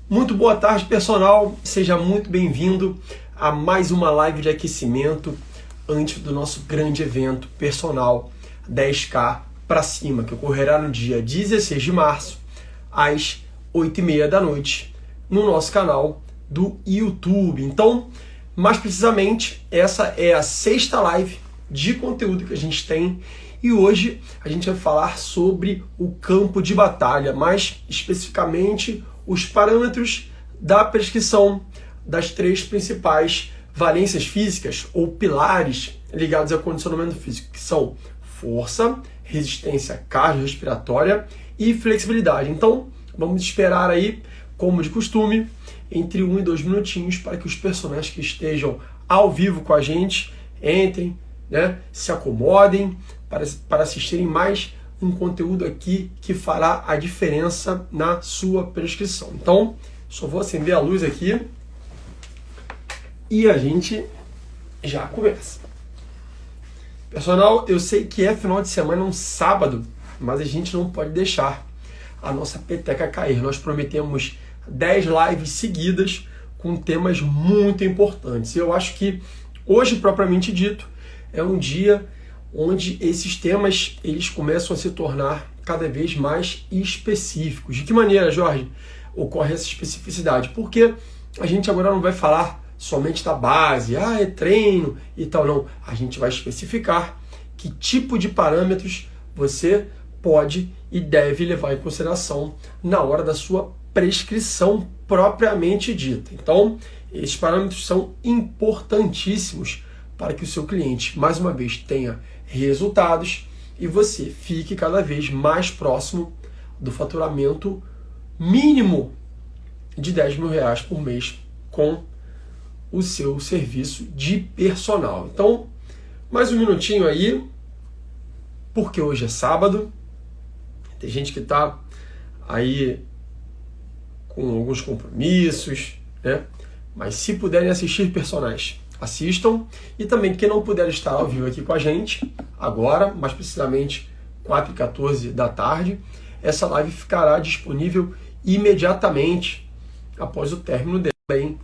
Muito boa tarde, personal. Seja muito bem-vindo a mais uma live de aquecimento antes do nosso grande evento personal 10K para cima, que ocorrerá no dia 16 de março, às 8h30 da noite, no nosso canal do YouTube. Então, mais precisamente, essa é a 6ª live de conteúdo que a gente tem e hoje a gente vai falar sobre o campo de batalha, mais especificamente os parâmetros da prescrição das 3 principais valências físicas ou pilares ligados ao condicionamento físico, que são força, resistência cardiorrespiratória e flexibilidade. Então, vamos esperar aí, como de costume, entre 1 e 2 minutinhos para que os personagens que estejam ao vivo com a gente entrem, se acomodem para assistirem mais um conteúdo aqui que fará a diferença na sua prescrição. Então, só vou acender a luz aqui e a gente já começa. Pessoal, eu sei que é final de semana, um sábado, mas a gente não pode deixar a nossa peteca cair. Nós prometemos 10 lives seguidas com temas muito importantes. Eu acho que hoje, propriamente dito, é um dia onde esses temas eles começam a se tornar cada vez mais específicos. De que maneira, Jorge, ocorre essa especificidade? Porque a gente agora não vai falar somente da base, é treino e tal, não. A gente vai especificar que tipo de parâmetros você pode e deve levar em consideração na hora da sua prescrição propriamente dita. Então, esses parâmetros são importantíssimos para que o seu cliente, mais uma vez, tenha resultados e você fique cada vez mais próximo do faturamento mínimo de R$10.000 por mês com o seu serviço de personal. Então, mais um minutinho aí, porque hoje é sábado, tem gente que está aí com alguns compromissos, Mas se puderem assistir personagens, assistam. E também quem não puder estar ao vivo aqui com a gente, agora, mais precisamente 4h14 da tarde, essa live ficará disponível imediatamente após o término dela. Bem,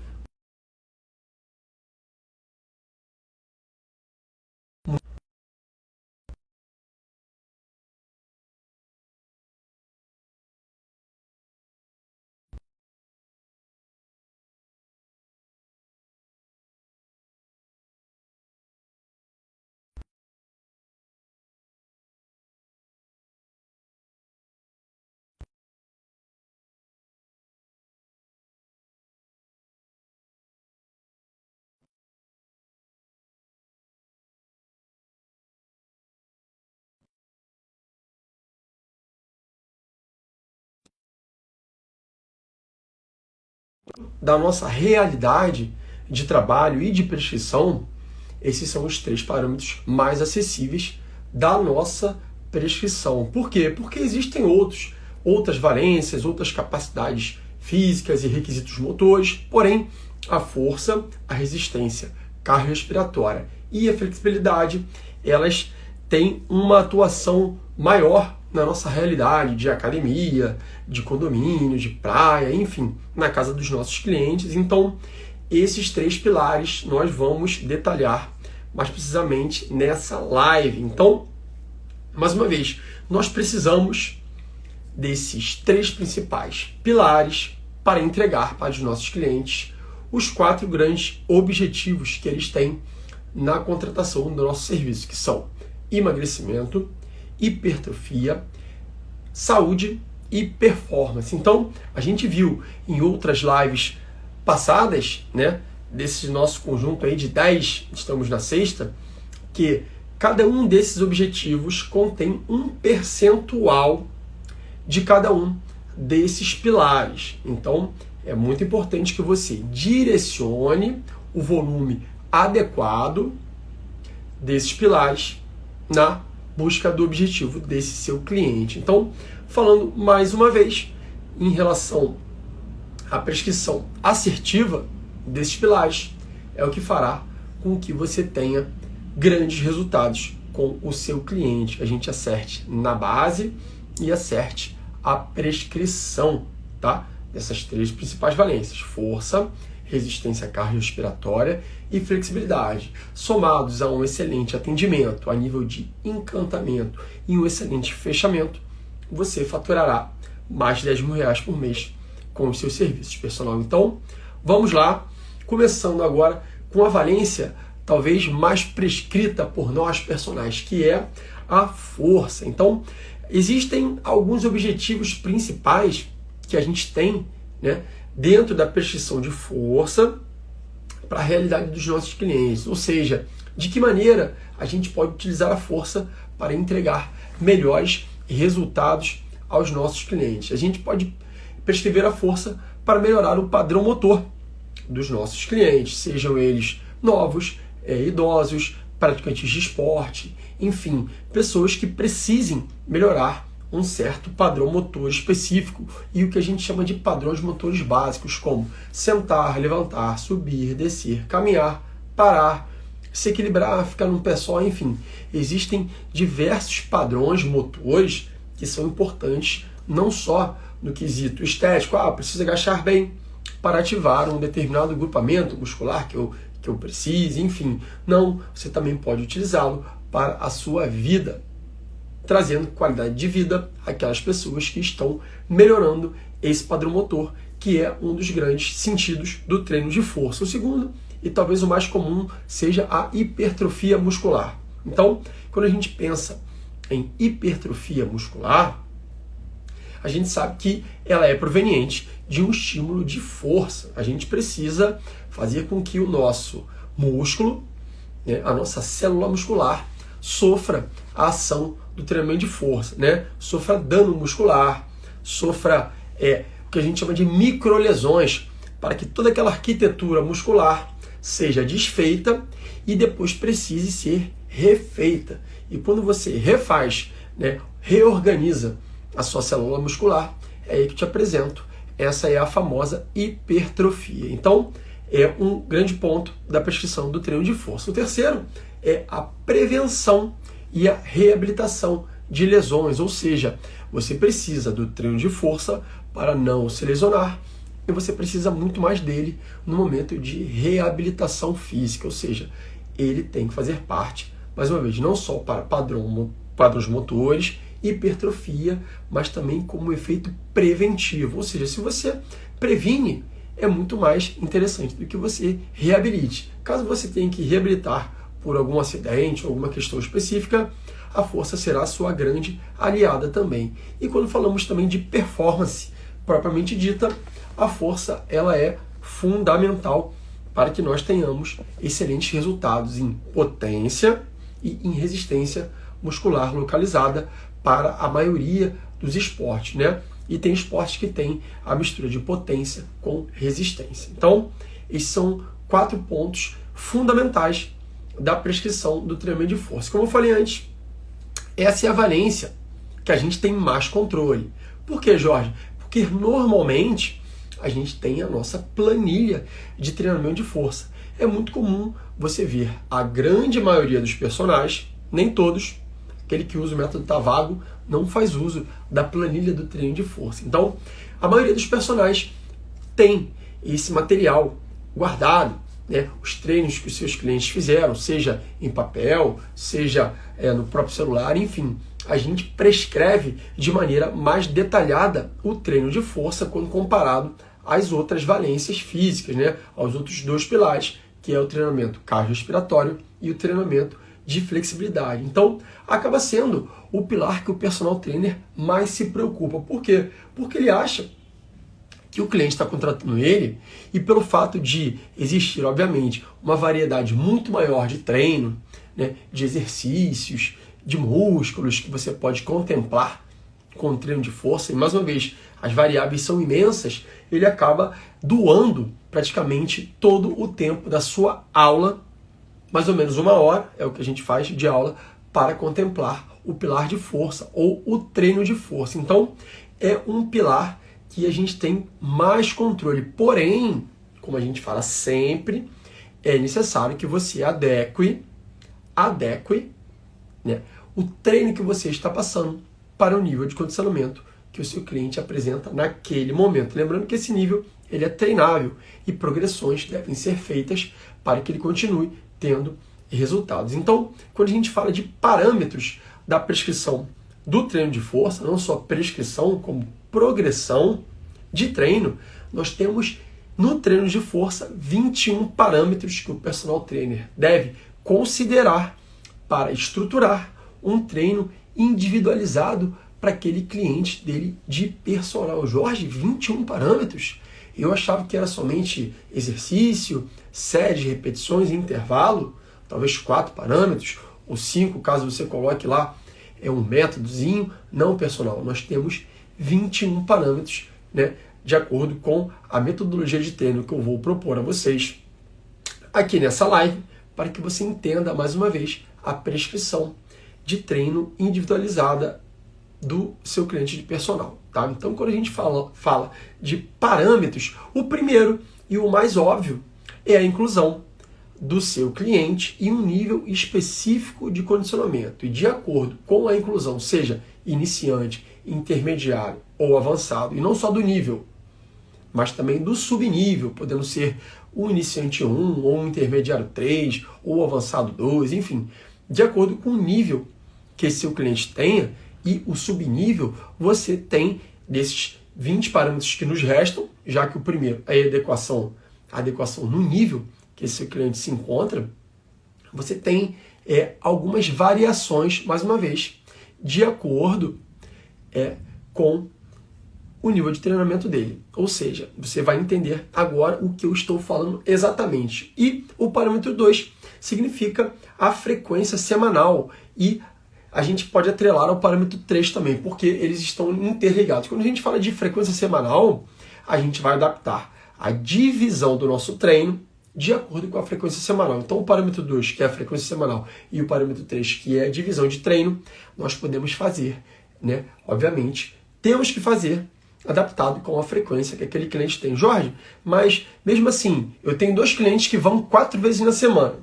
da nossa realidade de trabalho e de prescrição, esses são os 3 parâmetros mais acessíveis da nossa prescrição. Por quê? Porque existem outras valências, outras capacidades físicas e requisitos motores, porém a força, a resistência cardiorrespiratória e a flexibilidade, elas têm uma atuação maior na nossa realidade de academia, de condomínio, de praia, enfim, na casa dos nossos clientes. Então, esses 3 pilares nós vamos detalhar mais precisamente nessa live. Então, mais uma vez, nós precisamos desses 3 principais pilares para entregar para os nossos clientes os 4 grandes objetivos que eles têm na contratação do nosso serviço, que são emagrecimento, hipertrofia, saúde e performance. Então, a gente viu em outras lives passadas, desse nosso conjunto aí de 10, estamos na 6ª, que cada um desses objetivos contém um percentual de cada um desses pilares. Então, é muito importante que você direcione o volume adequado desses pilares na busca do objetivo desse seu cliente. Então, falando mais uma vez em relação à prescrição assertiva desses pilares, é o que fará com que você tenha grandes resultados com o seu cliente, que a gente acerte na base e acerte a prescrição, dessas 3 principais valências: força, resistência cardiorrespiratória e flexibilidade, somados a um excelente atendimento a nível de encantamento e um excelente fechamento, você faturará mais de R$10.000 por mês com os seus serviços, personal. Então, vamos lá, começando agora com a valência talvez mais prescrita por nós personagens, que é a força. Então, existem alguns objetivos principais que a gente tem, né, dentro da prescrição de força para a realidade dos nossos clientes. Ou seja, de que maneira a gente pode utilizar a força para entregar melhores resultados aos nossos clientes. A gente pode prescrever a força para melhorar o padrão motor dos nossos clientes, sejam eles novos, idosos, praticantes de esporte, enfim, pessoas que precisem melhorar um certo padrão motor específico e o que a gente chama de padrões motores básicos, como sentar, levantar, subir, descer, caminhar, parar, se equilibrar, ficar num pé só, enfim. Existem diversos padrões motores que são importantes, não só no quesito estético, preciso agachar bem para ativar um determinado grupamento muscular que eu precise, enfim. Não, você também pode utilizá-lo para a sua vida, trazendo qualidade de vida àquelas pessoas que estão melhorando esse padrão motor, que é um dos grandes sentidos do treino de força. O segundo, e talvez o mais comum, seja a hipertrofia muscular. Então, quando a gente pensa em hipertrofia muscular, a gente sabe que ela é proveniente de um estímulo de força. A gente precisa fazer com que o nosso músculo, né, a nossa célula muscular, sofra a ação do treinamento de força, né? Sofra dano muscular, sofra o que a gente chama de microlesões, para que toda aquela arquitetura muscular seja desfeita e depois precise ser refeita. E quando você refaz, né, reorganiza a sua célula muscular, é aí que eu te apresento. Essa é a famosa hipertrofia. Então, é um grande ponto da prescrição do treino de força. O terceiro é a prevenção e a reabilitação de lesões, ou seja, você precisa do treino de força para não se lesionar e você precisa muito mais dele no momento de reabilitação física, ou seja, ele tem que fazer parte, mais uma vez, não só para padrões motores, hipertrofia, mas também como efeito preventivo, ou seja, se você previne, é muito mais interessante do que você reabilite. Caso você tenha que reabilitar por algum acidente ou alguma questão específica, a força será a sua grande aliada também. E quando falamos também de performance propriamente dita, a força ela é fundamental para que nós tenhamos excelentes resultados em potência e em resistência muscular localizada para a maioria dos esportes, né? E tem esportes que tem a mistura de potência com resistência. Então, esses são 4 pontos fundamentais da prescrição do treinamento de força. Como eu falei antes, essa é a valência que a gente tem mais controle. Por quê, Jorge? Porque normalmente a gente tem a nossa planilha de treinamento de força. É muito comum você ver a grande maioria dos personagens, nem todos, aquele que usa o método Tavago não faz uso da planilha do treino de força. Então, a maioria dos personagens tem esse material guardado, né? Os treinos que os seus clientes fizeram, seja em papel, seja no próprio celular, enfim. A gente prescreve de maneira mais detalhada o treino de força quando comparado às outras valências físicas, né? Aos outros 2 pilares, que é o treinamento cardiorrespiratório e o treinamento de flexibilidade. Então, acaba sendo o pilar que o personal trainer mais se preocupa. Por quê? Porque ele acha que o cliente está contratando ele e pelo fato de existir, obviamente, uma variedade muito maior de treino, né, de exercícios, de músculos que você pode contemplar com o treino de força, e mais uma vez, as variáveis são imensas, ele acaba doando praticamente todo o tempo da sua aula, mais ou menos 1 hora, é o que a gente faz de aula, para contemplar o pilar de força ou o treino de força. Então, é um pilar que a gente tem mais controle. Porém, como a gente fala sempre, é necessário que você adeque, né, o treino que você está passando para o nível de condicionamento que o seu cliente apresenta naquele momento. Lembrando que esse nível ele é treinável e progressões devem ser feitas para que ele continue tendo resultados. Então, quando a gente fala de parâmetros da prescrição do treino de força, não só prescrição, como progressão de treino, nós temos no treino de força 21 parâmetros que o personal trainer deve considerar para estruturar um treino individualizado para aquele cliente dele de personal. Jorge, 21 parâmetros? Eu achava que era somente exercício, série de repetições e intervalo, talvez 4 parâmetros, ou 5, caso você coloque lá um métodozinho. Não, personal, nós temos 21 parâmetros, né, de acordo com a metodologia de treino que eu vou propor a vocês aqui nessa live, para que você entenda mais uma vez a prescrição de treino individualizada do seu cliente de personal, tá? Então, quando a gente fala de parâmetros, o primeiro e o mais óbvio é a inclusão do seu cliente em um nível específico de condicionamento. E de acordo com a inclusão, seja iniciante, intermediário ou avançado, e não só do nível, mas também do subnível, podendo ser o iniciante 1, ou um intermediário 3, ou avançado 2, enfim. De acordo com o nível que esse seu cliente tenha e o subnível, você tem desses 20 parâmetros que nos restam, já que o primeiro é a adequação no nível que esse seu cliente se encontra, você tem algumas variações, mais uma vez, de acordo com o nível de treinamento dele. Ou seja, você vai entender agora o que eu estou falando exatamente. E o parâmetro 2 significa a frequência semanal, e a gente pode atrelar ao parâmetro 3 também, porque eles estão interligados. Quando a gente fala de frequência semanal, a gente vai adaptar a divisão do nosso treino de acordo com a frequência semanal. Então, o parâmetro 2, que é a frequência semanal, e o parâmetro 3, que é a divisão de treino, nós podemos fazer, né? Obviamente, temos que fazer adaptado com a frequência que aquele cliente tem. Jorge, mas mesmo assim, eu tenho 2 clientes que vão 4 vezes na semana.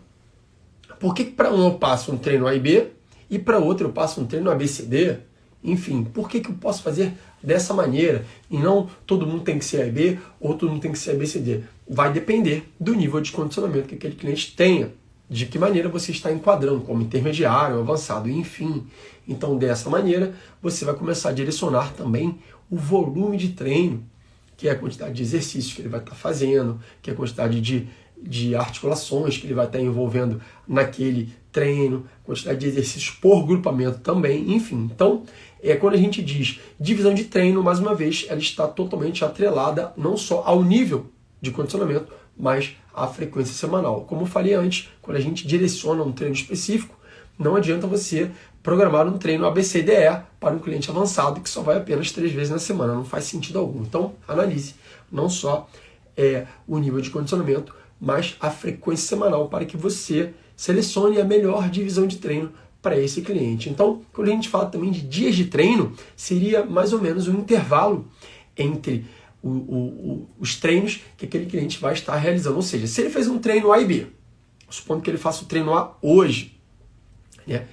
Por que para um eu passo um treino A e B e para outro eu passo um treino ABCD? Enfim, por que eu posso fazer dessa maneira e não todo mundo tem que ser A e B ou todo mundo tem que ser ABCD? Vai depender do nível de condicionamento que aquele cliente tenha, de que maneira você está enquadrando, como intermediário, avançado, enfim. Então, dessa maneira, você vai começar a direcionar também o volume de treino, que é a quantidade de exercícios que ele vai estar fazendo, que é a quantidade de articulações que ele vai estar envolvendo naquele treino, quantidade de exercícios por grupamento também, enfim. Então, quando a gente diz divisão de treino, mais uma vez, ela está totalmente atrelada não só ao nível de condicionamento, mas à frequência semanal. Como eu falei antes, quando a gente direciona um treino específico, não adianta você programar um treino ABCDE para um cliente avançado que só vai apenas 3 vezes na semana. Não faz sentido algum. Então, analise não só o nível de condicionamento, mas a frequência semanal para que você selecione a melhor divisão de treino para esse cliente. Então, quando a gente fala também de dias de treino, seria mais ou menos um intervalo entre os treinos que aquele cliente vai estar realizando. Ou seja, se ele fez um treino A e B, supondo que ele faça o treino A hoje, né?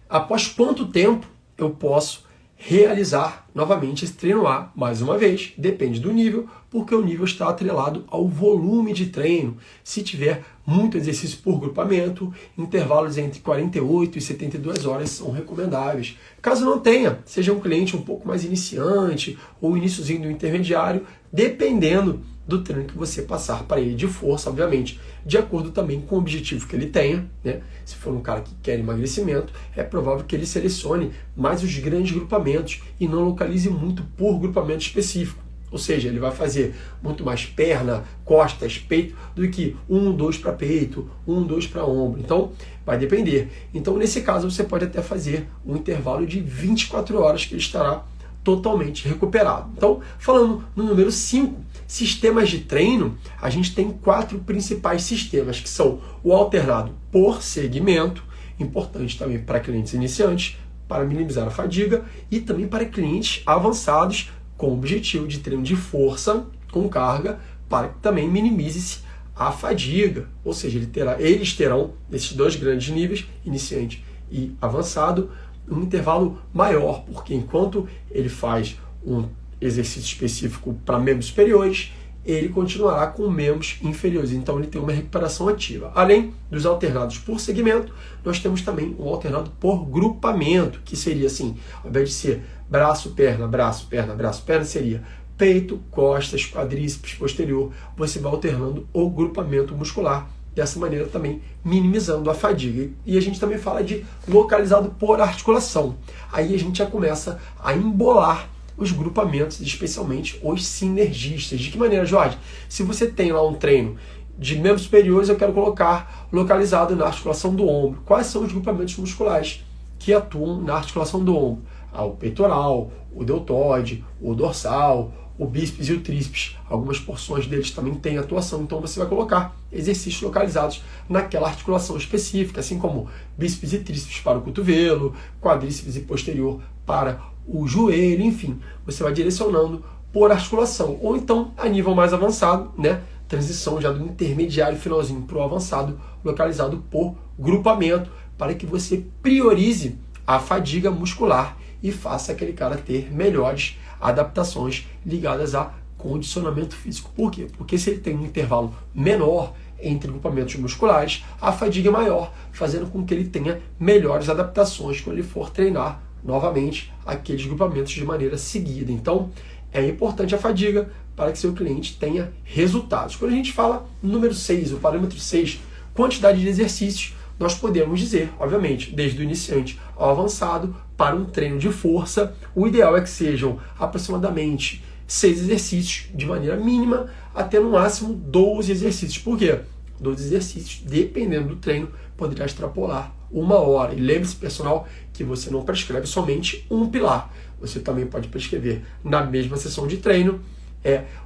Após quanto tempo eu posso realizar novamente esse treino A? Mais uma vez, depende do nível, porque o nível está atrelado ao volume de treino. Se tiver muito exercício por grupamento, intervalos entre 48 e 72 horas são recomendáveis. Caso não tenha, seja um cliente um pouco mais iniciante ou iniciozinho do intermediário, dependendo do treino que você passar para ele de força, obviamente, de acordo também com o objetivo que ele tenha, né? Se for um cara que quer emagrecimento, é provável que ele selecione mais os grandes grupamentos e não localize muito por grupamento específico. Ou seja, ele vai fazer muito mais perna, costas, peito, do que 1, 2 para peito, 1, 2 para ombro. Então, vai depender. Então, nesse caso, você pode até fazer um intervalo de 24 horas que ele estará totalmente recuperado. Então, falando no número 5, sistemas de treino, a gente tem 4 principais sistemas, que são o alternado por segmento, importante também para clientes iniciantes, para minimizar a fadiga, e também para clientes avançados, com o objetivo de treino de força com carga, para que também minimize-se a fadiga. Ou seja, eles terão, nesses 2 grandes níveis, iniciante e avançado, um intervalo maior, porque enquanto ele faz um exercício específico para membros superiores, ele continuará com membros inferiores. Então ele tem uma recuperação ativa. Além dos alternados por segmento, nós temos também um alternado por grupamento, que seria assim, ao invés de ser braço, perna, braço, perna, braço, perna, seria peito, costas, quadríceps, posterior. Você vai alternando o grupamento muscular, dessa maneira também minimizando a fadiga. E a gente também fala de localizado por articulação. Aí a gente já começa a embolar os grupamentos, especialmente os sinergistas. De que maneira, Jorge? Se você tem lá um treino de membros superiores, eu quero colocar localizado na articulação do ombro. Quais são os grupamentos musculares que atuam na articulação do ombro? O peitoral, o deltoide, o dorsal, o bíceps e o tríceps. Algumas porções deles também têm atuação, então você vai colocar exercícios localizados naquela articulação específica, assim como bíceps e tríceps para o cotovelo, quadríceps e posterior para o joelho, enfim, você vai direcionando por articulação, ou então a nível mais avançado, né, transição já do intermediário finalzinho para o avançado, localizado por grupamento, para que você priorize a fadiga muscular e faça aquele cara ter melhores adaptações ligadas a condicionamento físico. Por quê? Porque se ele tem um intervalo menor entre grupamentos musculares, a fadiga é maior, fazendo com que ele tenha melhores adaptações quando ele for treinar novamente aqueles grupamentos de maneira seguida. Então, é importante a fadiga para que seu cliente tenha resultados. Quando a gente fala número 6, o parâmetro 6, quantidade de exercícios, nós podemos dizer, obviamente, desde o iniciante ao avançado, para um treino de força, o ideal é que sejam aproximadamente 6 exercícios de maneira mínima, até no máximo 12 exercícios. Por quê? 12 exercícios, dependendo do treino, poderá extrapolar 1 hora. E lembre-se, personal, que você não prescreve somente um pilar. Você também pode prescrever na mesma sessão de treino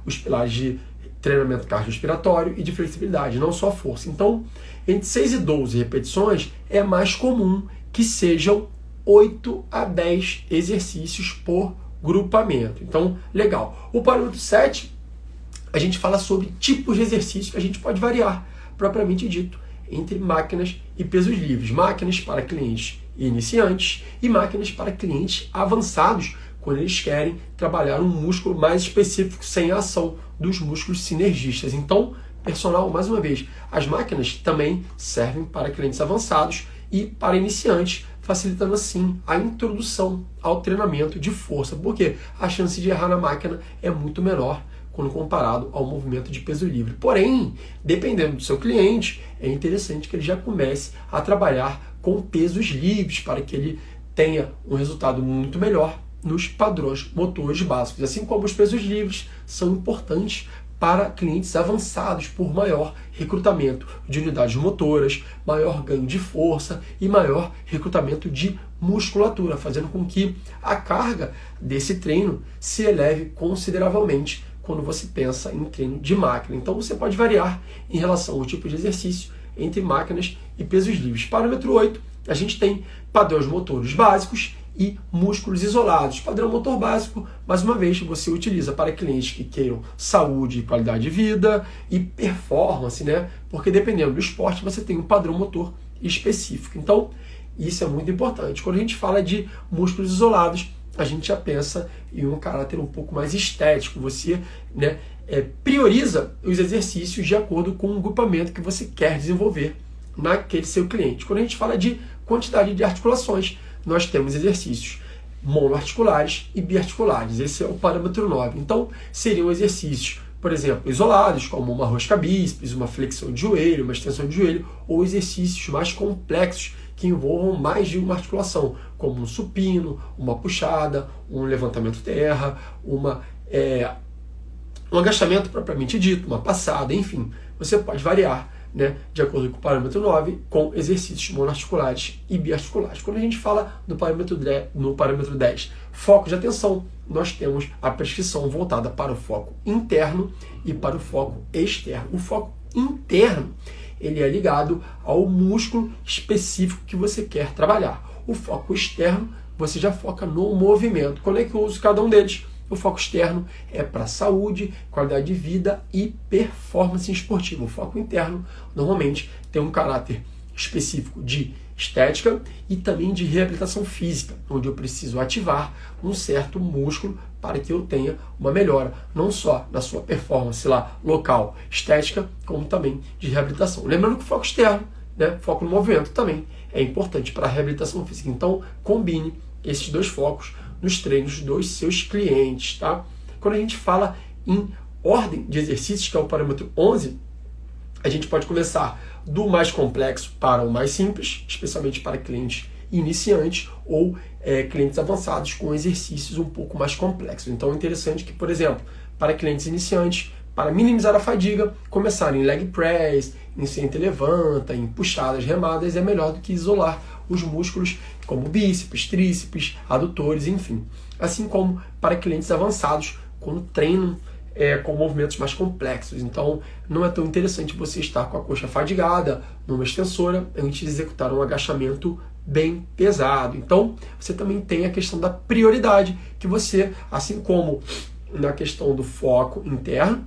os pilares de treinamento cardiorrespiratório e de flexibilidade, não só força. Então, entre 6 e 12 repetições, é mais comum que sejam 8 a 10 exercícios por grupamento. Então, legal. O parâmetro 7, a gente fala sobre tipos de exercícios que a gente pode variar, propriamente dito, entre máquinas e pesos livres. Máquinas para clientes iniciantes e máquinas para clientes avançados, quando eles querem trabalhar um músculo mais específico sem a ação dos músculos sinergistas. Então, personal, mais uma vez, as máquinas também servem para clientes avançados e para iniciantes, facilitando assim a introdução ao treinamento de força, porque a chance de errar na máquina é muito menor quando comparado ao movimento de peso livre. Porém, dependendo do seu cliente, é interessante que ele já comece a trabalhar com pesos livres para que ele tenha um resultado muito melhor nos padrões motores básicos. Assim como os pesos livres são importantes para clientes avançados por maior recrutamento de unidades motoras, maior ganho de força e maior recrutamento de musculatura, fazendo com que a carga desse treino se eleve consideravelmente quando você pensa em treino de máquina. Então você pode variar em relação ao tipo de exercício entre máquinas e pesos livres. Parâmetro 8, a gente tem padrões motores básicos e músculos isolados. Padrão motor básico, mais uma vez, você utiliza para clientes que queiram saúde e qualidade de vida e performance, né? Porque dependendo do esporte, você tem um padrão motor específico. Então, isso é muito importante. Quando a gente fala de músculos isolados, a gente já pensa em um caráter um pouco mais estético. Você, né, prioriza os exercícios de acordo com o grupamento que você quer desenvolver naquele seu cliente. Quando a gente fala de quantidade de articulações, nós temos exercícios monoarticulares e biarticulares. Esse é o parâmetro 9. Então, seriam exercícios, por exemplo, isolados, como uma rosca bíceps, uma flexão de joelho, uma extensão de joelho, ou exercícios mais complexos que envolvam mais de uma articulação, como um supino, uma puxada, um levantamento terra, um agachamento propriamente dito, uma passada, enfim. Você pode variar, né, de acordo com o parâmetro 9, com exercícios monoarticulares e biarticulares. Quando a gente fala no parâmetro 10, foco de atenção, nós temos a prescrição voltada para o foco interno e para o foco externo. O foco interno, ele é ligado ao músculo específico que você quer trabalhar. O foco externo, você já foca no movimento. Quando é que eu uso cada um deles? O foco externo é para saúde, qualidade de vida e performance esportiva. O foco interno, normalmente, tem um caráter específico de estética e também de reabilitação física, onde eu preciso ativar um certo músculo para que eu tenha uma melhora, não só na sua performance lá local, estética, como também de reabilitação. Lembrando que o foco externo, né, foco no movimento também é importante para a reabilitação física. Então, combine esses dois focos nos treinos dos seus clientes, tá? Quando a gente fala em ordem de exercícios, que é o parâmetro 11, a gente pode começar do mais complexo para o mais simples, especialmente para clientes iniciantes ou clientes avançados com exercícios um pouco mais complexos. Então é interessante que, por exemplo, para clientes iniciantes, para minimizar a fadiga, começar em leg press, em senta e levanta, em puxadas, remadas, é melhor do que isolar os músculos como bíceps, tríceps, adutores, enfim. Assim como para clientes avançados, quando treinam com movimentos mais complexos. Então, não é tão interessante você estar com a coxa fadigada numa extensora antes de executar um agachamento bem pesado. Então, você também tem a questão da prioridade, que você, assim como na questão do foco interno,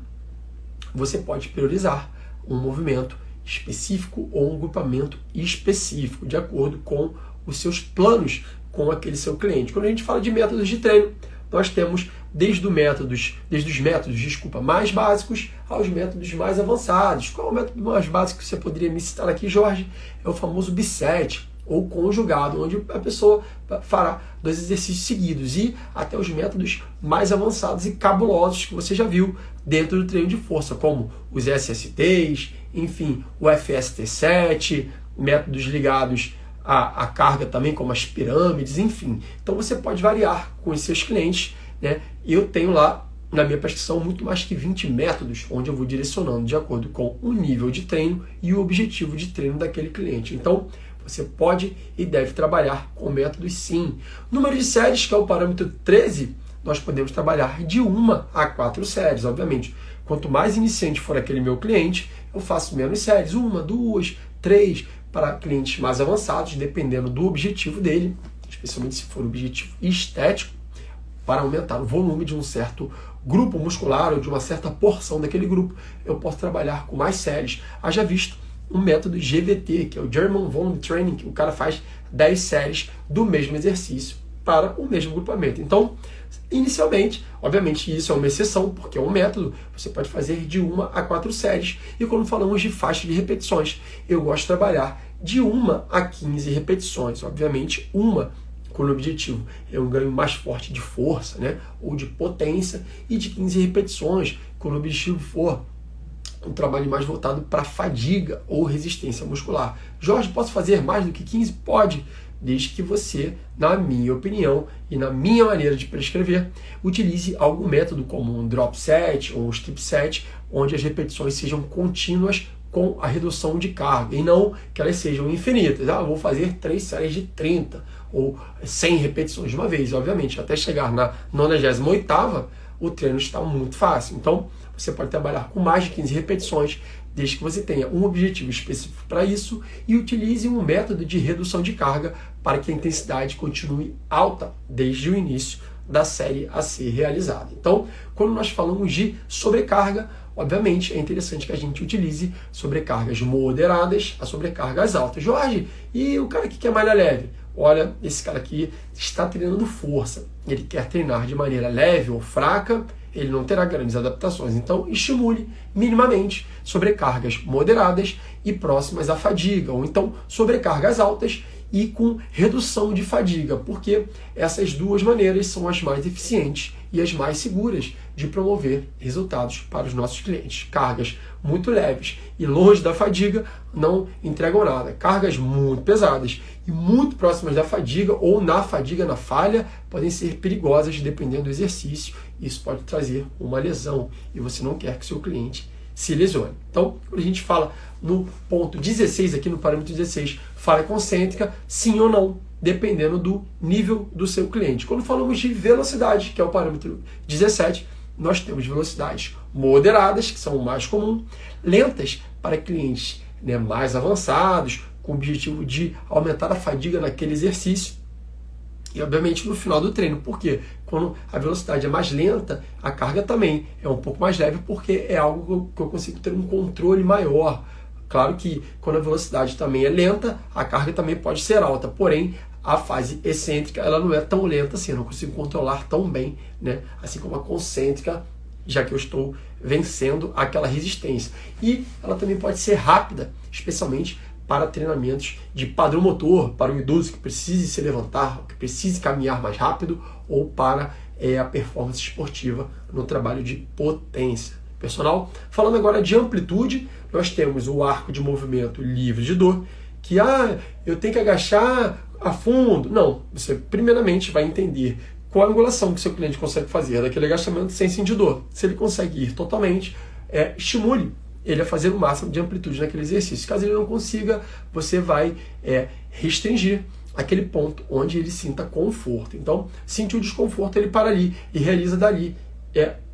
você pode priorizar um movimento específico ou um grupamento específico, de acordo com os seus planos com aquele seu cliente. Quando a gente fala de métodos de treino, nós temos desde os métodos mais básicos aos métodos mais avançados. Qual é o método mais básico que você poderia me citar aqui, Jorge? É o famoso bisete, ou conjugado, onde a pessoa fará 2 exercícios seguidos, e até os métodos mais avançados e cabulosos que você já viu dentro do treino de força, como os SSTs, enfim, o FST7, métodos ligados à carga também, como as pirâmides, enfim. Então você pode variar com os seus clientes, né? Eu tenho lá na minha prescrição muito mais que 20 métodos, onde eu vou direcionando de acordo com o nível de treino e o objetivo de treino daquele cliente. Então, você pode e deve trabalhar com métodos sim. Número de séries, que é o parâmetro 13, nós podemos trabalhar de 1 a 4 séries, obviamente. Quanto mais iniciante for aquele meu cliente, eu faço menos séries, 1, 2, 3, para clientes mais avançados, dependendo do objetivo dele, especialmente se for objetivo estético, para aumentar o volume de um certo grupo muscular ou de uma certa porção daquele grupo, eu posso trabalhar com mais séries. Haja visto um método GVT, que é o German Volume Training, que o cara faz 10 séries do mesmo exercício para o mesmo grupamento. Então, inicialmente, obviamente isso é uma exceção, porque é um método, você pode fazer de 1 a 4 séries. E quando falamos de faixa de repetições, eu gosto de trabalhar de 1 a 15 repetições. Obviamente, uma com o objetivo é um ganho mais forte de força, né, ou de potência, e de 15 repetições, quando o objetivo for um trabalho mais voltado para fadiga ou resistência muscular. Jorge, posso fazer mais do que 15? Pode, desde que você, na minha opinião e na minha maneira de prescrever, utilize algum método como um drop set ou um strip set, onde as repetições sejam contínuas com a redução de carga, e não que elas sejam infinitas. Vou fazer 3 séries de 30 ou 100 repetições de uma vez. Obviamente, até chegar na 98ª, o treino está muito fácil. Então, você pode trabalhar com mais de 15 repetições, desde que você tenha um objetivo específico para isso e utilize um método de redução de carga para que a intensidade continue alta desde o início da série a ser realizada. Então, quando nós falamos de sobrecarga, obviamente é interessante que a gente utilize sobrecargas moderadas a sobrecargas altas. Jorge, e o cara que quer malha leve? Olha, esse cara aqui está treinando força. Ele quer treinar de maneira leve ou fraca, ele não terá grandes adaptações. Então, estimule minimamente sobrecargas moderadas e próximas à fadiga, ou então sobrecargas altas e com redução de fadiga, porque essas duas maneiras são as mais eficientes e as mais seguras de promover resultados para os nossos clientes. Cargas muito leves e longe da fadiga não entregam nada. Cargas muito pesadas e muito próximas da fadiga ou na fadiga, na falha, podem ser perigosas dependendo do exercício. Isso pode trazer uma lesão e você não quer que seu cliente se lesione. Então, quando a gente fala no ponto 16, aqui no parâmetro 16, falha concêntrica, sim ou não, dependendo do nível do seu cliente. Quando falamos de velocidade, que é o parâmetro 17, nós temos velocidades moderadas, que são o mais comum, lentas para clientes, né, mais avançados, com o objetivo de aumentar a fadiga naquele exercício, e obviamente no final do treino. Por quê? Quando a velocidade é mais lenta, a carga também é um pouco mais leve, porque é algo que eu consigo ter um controle maior Claro que quando a velocidade também é lenta, a carga também pode ser alta, porém a fase excêntrica ela não é tão lenta assim, eu não consigo controlar tão bem, né? Assim como a concêntrica, já que eu estou vencendo aquela resistência. E ela também pode ser rápida, especialmente para treinamentos de padrão motor, para o idoso que precise se levantar, que precise caminhar mais rápido, ou para a performance esportiva no trabalho de potência. Personal, falando agora de amplitude, nós temos o arco de movimento livre de dor, que eu tenho que agachar a fundo. Não, você primeiramente vai entender qual a angulação que seu cliente consegue fazer daquele agachamento sem sentir dor. Se ele consegue ir totalmente, estimule ele a fazer o máximo de amplitude naquele exercício. Caso ele não consiga, você vai restringir aquele ponto onde ele sinta conforto. Então, sentiu desconforto, ele para ali e realiza dali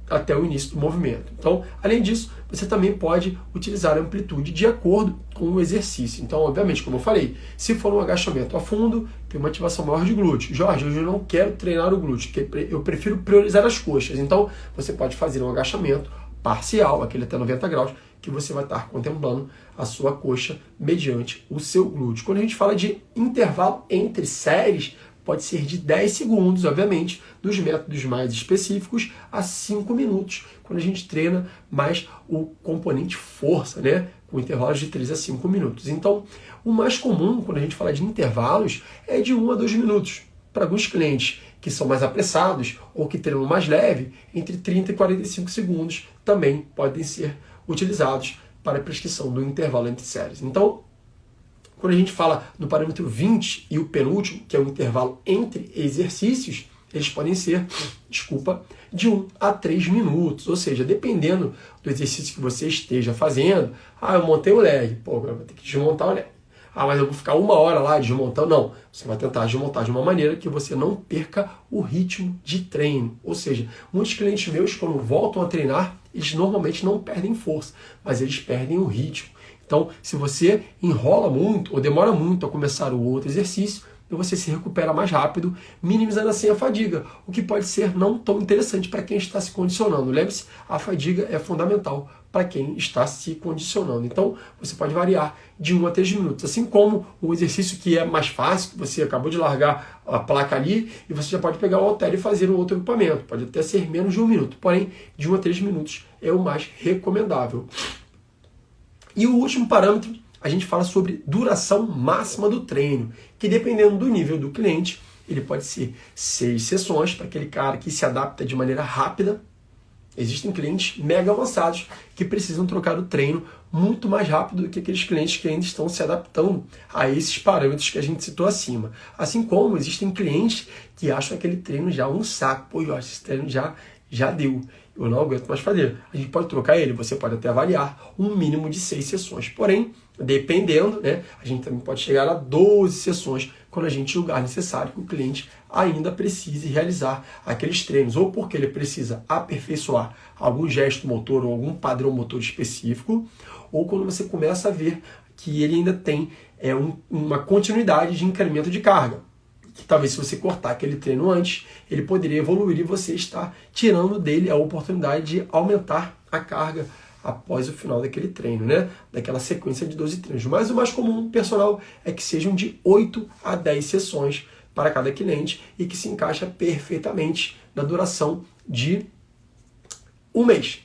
até o início do movimento. Então, além disso, você também pode utilizar a amplitude de acordo com o exercício. Então, obviamente, como eu falei, se for um agachamento a fundo, tem uma ativação maior de glúteo. Jorge, hoje eu não quero treinar o glúteo, porque eu prefiro priorizar as coxas. Então, você pode fazer um agachamento parcial, aquele até 90 graus, que você vai estar contemplando a sua coxa mediante o seu glúteo. Quando a gente fala de intervalo entre séries, pode ser de 10 segundos, obviamente, dos métodos mais específicos, a 5 minutos, quando a gente treina mais o componente força, né? Com intervalos de 3 a 5 minutos. Então, o mais comum, quando a gente fala de intervalos, é de 1 a 2 minutos. Para alguns clientes que são mais apressados ou que treinam mais leve, entre 30 e 45 segundos também podem ser utilizados para a prescrição do intervalo entre séries. Então, quando a gente fala do parâmetro 20 e o penúltimo, que é o intervalo entre exercícios, eles podem ser, de 1 a 3 minutos. Ou seja, dependendo do exercício que você esteja fazendo, eu montei o leg, eu vou ter que desmontar o leg. Mas eu vou ficar 1 hora lá desmontando. Não, você vai tentar desmontar de uma maneira que você não perca o ritmo de treino. Ou seja, muitos clientes meus, quando voltam a treinar, eles normalmente não perdem força, mas eles perdem o ritmo. Então, se você enrola muito ou demora muito a começar o outro exercício, você se recupera mais rápido, minimizando assim a fadiga, o que pode ser não tão interessante para quem está se condicionando. Lembre-se, a fadiga é fundamental para quem está se condicionando. Então, você pode variar de 1 a 3 minutos, assim como o exercício que é mais fácil, que você acabou de largar a placa ali, e você já pode pegar o halter e fazer um outro equipamento. Pode até ser menos de 1 minuto, porém, de 1 a 3 minutos é o mais recomendável. E o último parâmetro, a gente fala sobre duração máxima do treino, que dependendo do nível do cliente, ele pode ser 6 sessões para aquele cara que se adapta de maneira rápida. Existem clientes mega avançados que precisam trocar o treino muito mais rápido do que aqueles clientes que ainda estão se adaptando a esses parâmetros que a gente citou acima. Assim como existem clientes que acham aquele treino já um saco. Pô, eu acho esse treino já deu. Eu não aguento mais fazer. A gente pode trocar ele, você pode até avaliar um mínimo de 6 sessões. Porém, dependendo, né, a gente também pode chegar a 12 sessões quando a gente julgar necessário que o cliente ainda precise realizar aqueles treinos, ou porque ele precisa aperfeiçoar algum gesto motor ou algum padrão motor específico, ou quando você começa a ver que ele ainda tem uma continuidade de incremento de carga. Que talvez se você cortar aquele treino antes, ele poderia evoluir e você está tirando dele a oportunidade de aumentar a carga após o final daquele treino, né? Daquela sequência de 12 treinos. Mas o mais comum, personal, é que sejam de 8 a 10 sessões para cada cliente e que se encaixa perfeitamente na duração de 1 mês.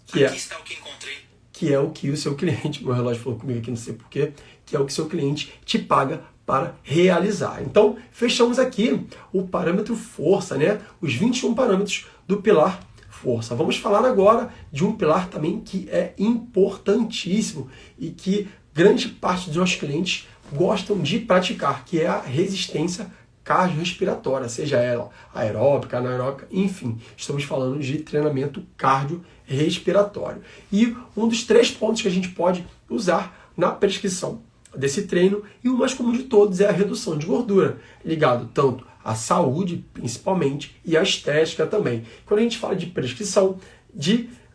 Aqui está o que encontrei. Que é o que o seu cliente, meu relógio falou comigo aqui, não sei porquê, que é o que o seu cliente te paga para realizar. Então, fechamos aqui o parâmetro força, né? Os 21 parâmetros do pilar força. Vamos falar agora de um pilar também que é importantíssimo e que grande parte dos nossos clientes gostam de praticar, que é a resistência cardiorrespiratória, seja ela aeróbica, anaeróbica, enfim, estamos falando de treinamento cardiorrespiratório. E um dos 3 pontos que a gente pode usar na prescrição desse treino, e o mais comum de todos é a redução de gordura, ligado tanto à saúde, principalmente, e à estética também. Quando a gente fala de prescrição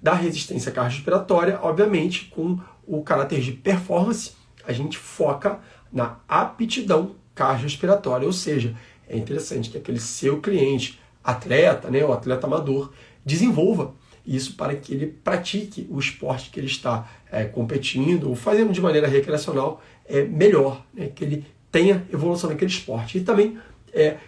da resistência cardiorrespiratória, obviamente, com o caráter de performance, a gente foca na aptidão cardiorrespiratória, ou seja, é interessante que aquele seu cliente, atleta, né, o atleta amador, desenvolva isso para que ele pratique o esporte que ele está competindo ou fazendo de maneira recreacional melhor, né? Que ele tenha evolução naquele esporte. E também,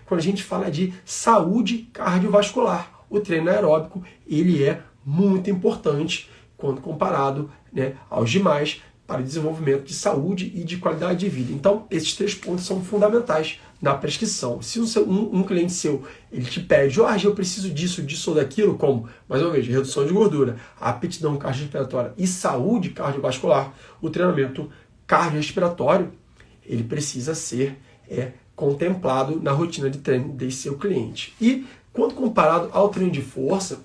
quando a gente fala de saúde cardiovascular, o treino aeróbico ele é muito importante quando comparado, né, aos demais para o desenvolvimento de saúde e de qualidade de vida. Então, esses 3 pontos são fundamentais na prescrição. Se um cliente seu ele te pede, Jorge, eu preciso disso ou daquilo, como, mais uma vez, redução de gordura, aptidão cardiorrespiratória e saúde cardiovascular, o treinamento cardiorrespiratório ele precisa ser contemplado na rotina de treino desse seu cliente. E quando comparado ao treino de força,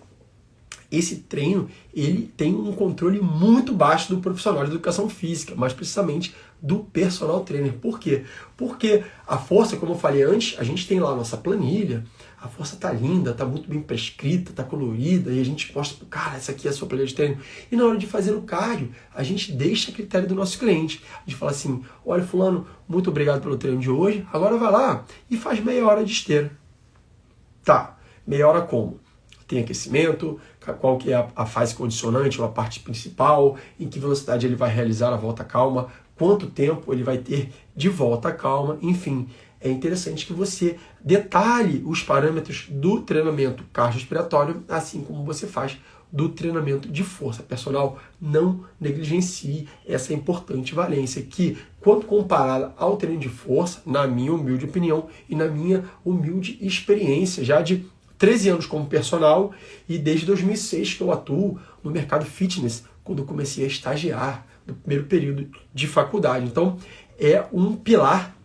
esse treino ele tem um controle muito baixo do profissional de educação física, mais precisamente do personal trainer. Por quê? Porque a força, como eu falei antes, a gente tem lá a nossa planilha, a força tá linda, tá muito bem prescrita, tá colorida, e a gente mostra pro cara, essa aqui é a sua planilha de treino. E na hora de fazer o cardio, a gente deixa a critério do nosso cliente. A gente fala assim, olha fulano, muito obrigado pelo treino de hoje, agora vai lá e faz meia hora de esteira. Tá, meia hora como? Tem aquecimento, qual que é a fase condicionante ou a parte principal, em que velocidade ele vai realizar a volta calma, quanto tempo ele vai ter de volta calma, enfim. É interessante que você detalhe os parâmetros do treinamento cardiorrespiratório, assim como você faz do treinamento de força. Personal, não negligencie essa importante valência que, quando comparada ao treino de força, na minha humilde opinião e na minha humilde experiência, já de 13 anos como personal e desde 2006 que eu atuo no mercado fitness, quando eu comecei a estagiar no primeiro período de faculdade. Então, é um pilar